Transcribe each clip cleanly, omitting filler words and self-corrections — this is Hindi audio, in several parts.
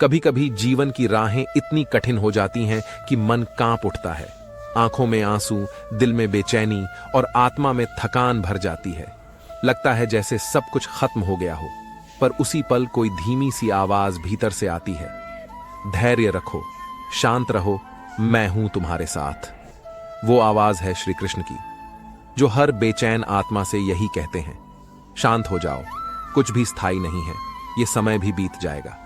कभी कभी जीवन की राहें इतनी कठिन हो जाती हैं कि मन कांप उठता है। आंखों में आंसू, दिल में बेचैनी और आत्मा में थकान भर जाती है। लगता है जैसे सब कुछ खत्म हो गया हो। पर उसी पल कोई धीमी सी आवाज भीतर से आती है, धैर्य रखो, शांत रहो, मैं हूं तुम्हारे साथ। वो आवाज है श्री कृष्ण की, जो हर बेचैन आत्मा से यही कहते हैं, शांत हो जाओ, कुछ भी स्थायी नहीं है, ये समय भी बीत जाएगा।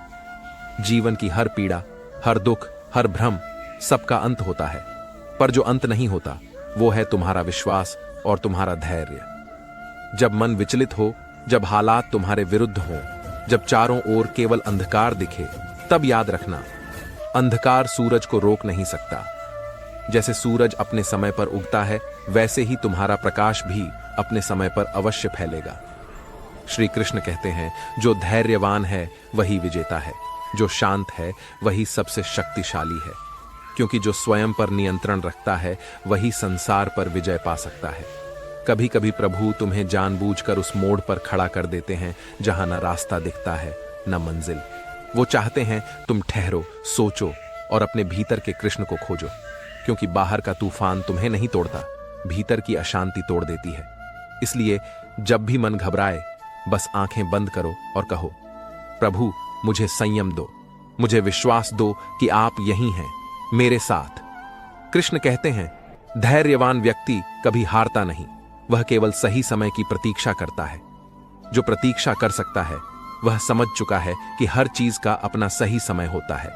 जीवन की हर पीड़ा, हर दुख, हर भ्रम, सबका अंत होता है। पर जो अंत नहीं होता वो है तुम्हारा विश्वास और तुम्हारा धैर्य। जब मन विचलित हो, जब हालात तुम्हारे विरुद्ध हो, जब चारों ओर केवल अंधकार दिखे, तब याद रखना, अंधकार सूरज को रोक नहीं सकता। जैसे सूरज अपने समय पर उगता है, वैसे ही तुम्हारा प्रकाश भी अपने समय पर अवश्य फैलेगा। श्री कृष्ण कहते हैं, जो धैर्यवान है वही विजेता है, जो शांत है वही सबसे शक्तिशाली है, क्योंकि जो स्वयं पर नियंत्रण रखता है वही संसार पर विजय पा सकता है। कभी कभी प्रभु तुम्हें जानबूझकर उस मोड़ पर खड़ा कर देते हैं जहां न रास्ता दिखता है, न मंजिल। वो चाहते हैं तुम ठहरो, सोचो और अपने भीतर के कृष्ण को खोजो, क्योंकि बाहर का तूफान तुम्हें नहीं तोड़ता, भीतर की अशांति तोड़ देती है। इसलिए जब भी मन घबराए, बस आंखें बंद करो और कहो, प्रभु मुझे संयम दो, मुझे विश्वास दो कि आप यहीं हैं मेरे साथ। कृष्ण कहते हैं, धैर्यवान व्यक्ति कभी हारता नहीं, वह केवल सही समय की प्रतीक्षा करता है। जो प्रतीक्षा कर सकता है वह समझ चुका है कि हर चीज का अपना सही समय होता है।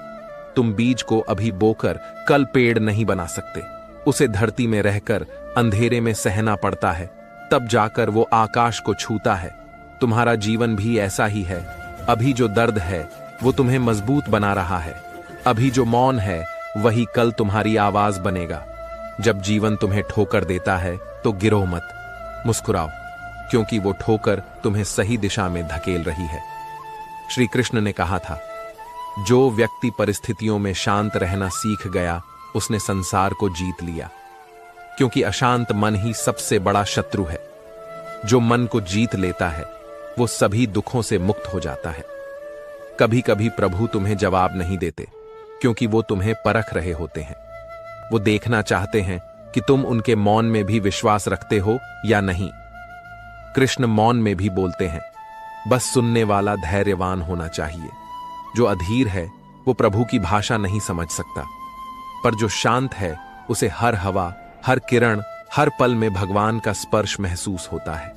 तुम बीज को अभी बोकर कल पेड़ नहीं बना सकते। उसे धरती में रहकर अंधेरे में सहना पड़ता है, तब जाकर वो आकाश को छूता है। तुम्हारा जीवन भी ऐसा ही है। अभी जो दर्द है वो तुम्हें मजबूत बना रहा है। अभी जो मौन है वही कल तुम्हारी आवाज बनेगा। जब जीवन तुम्हें ठोकर देता है तो गिरो मत, मुस्कुराओ, क्योंकि वो ठोकर तुम्हें सही दिशा में धकेल रही है। श्री कृष्ण ने कहा था, जो व्यक्ति परिस्थितियों में शांत रहना सीख गया उसने संसार को जीत लिया, क्योंकि अशांत मन ही सबसे बड़ा शत्रु है। जो मन को जीत लेता है वो सभी दुखों से मुक्त हो जाता है। कभी कभी प्रभु तुम्हें जवाब नहीं देते, क्योंकि वो तुम्हें परख रहे होते हैं। वो देखना चाहते हैं कि तुम उनके मौन में भी विश्वास रखते हो या नहीं। कृष्ण मौन में भी बोलते हैं, बस सुनने वाला धैर्यवान होना चाहिए। जो अधीर है वो प्रभु की भाषा नहीं समझ सकता, पर जो शांत है उसे हर हवा, हर किरण, हर पल में भगवान का स्पर्श महसूस होता है।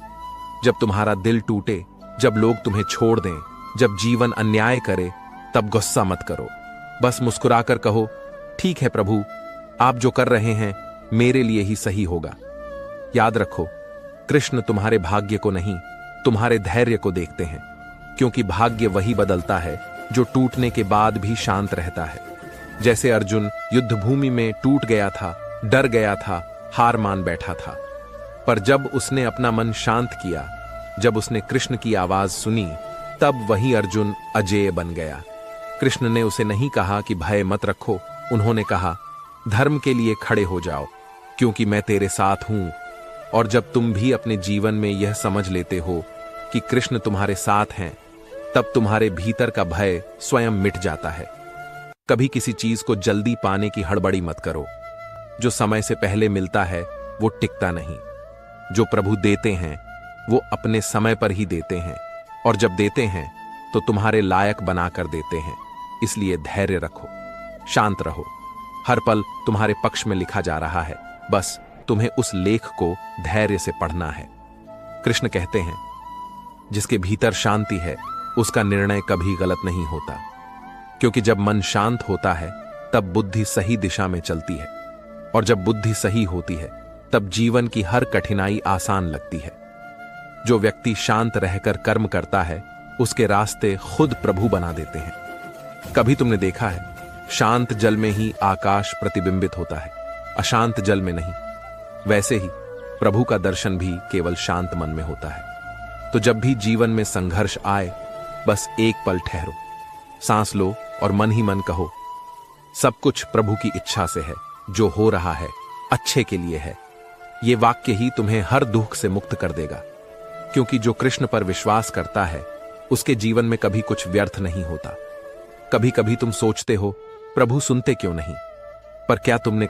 जब तुम्हारा दिल टूटे, जब लोग तुम्हें छोड़ दें, जब जीवन अन्याय करे, तब गुस्सा मत करो। बस मुस्कुराकर कहो, ठीक है प्रभु, आप जो कर रहे हैं मेरे लिए ही सही होगा। याद रखो, कृष्ण तुम्हारे भाग्य को नहीं, तुम्हारे धैर्य को देखते हैं, क्योंकि भाग्य वही बदलता है जो टूटने के बाद भी शांत रहता है। जैसे अर्जुन युद्ध भूमि में टूट गया था, डर गया था, हार मान बैठा था, पर जब उसने अपना मन शांत किया, जब उसने कृष्ण की आवाज सुनी, तब वही अर्जुन अजेय बन गया। कृष्ण ने उसे नहीं कहा कि भय मत रखो, उन्होंने कहा, धर्म के लिए खड़े हो जाओ, क्योंकि मैं तेरे साथ हूं। और जब तुम भी अपने जीवन में यह समझ लेते हो कि कृष्ण तुम्हारे साथ हैं, तब तुम्हारे भीतर का भय स्वयं मिट जाता है। कभी किसी चीज को जल्दी पाने की हड़बड़ी मत करो। जो समय से पहले मिलता है वो टिकता नहीं। जो प्रभु देते हैं वो अपने समय पर ही देते हैं, और जब देते हैं तो तुम्हारे लायक बनाकर देते हैं। इसलिए धैर्य रखो, शांत रहो। हर पल तुम्हारे पक्ष में लिखा जा रहा है, बस तुम्हें उस लेख को धैर्य से पढ़ना है। कृष्ण कहते हैं, जिसके भीतर शांति है उसका निर्णय कभी गलत नहीं होता, क्योंकि जब मन शांत होता है तब बुद्धि सही दिशा में चलती है, और जब बुद्धि सही होती है तब जीवन की हर कठिनाई आसान लगती है। जो व्यक्ति शांत रहकर कर्म करता है उसके रास्ते खुद प्रभु बना देते हैं। कभी तुमने देखा है, शांत जल में ही आकाश प्रतिबिंबित होता है, अशांत जल में नहीं। वैसे ही प्रभु का दर्शन भी केवल शांत मन में होता है। तो जब भी जीवन में संघर्ष आए, बस एक पल ठहरो, सांस लो और मन ही मन कहो, सब कुछ प्रभु की इच्छा से है, जो हो रहा है अच्छे के लिए है। ये वाक्य ही तुम्हें हर दुख से मुक्त कर देगा, क्योंकि जो कृष्ण पर विश्वास करता है उसके जीवन में कभी कुछ व्यर्थ नहीं होता। कभी कभी तुम सोचते हो, प्रभु सुनते क्यों नहीं? पर क्या तुमने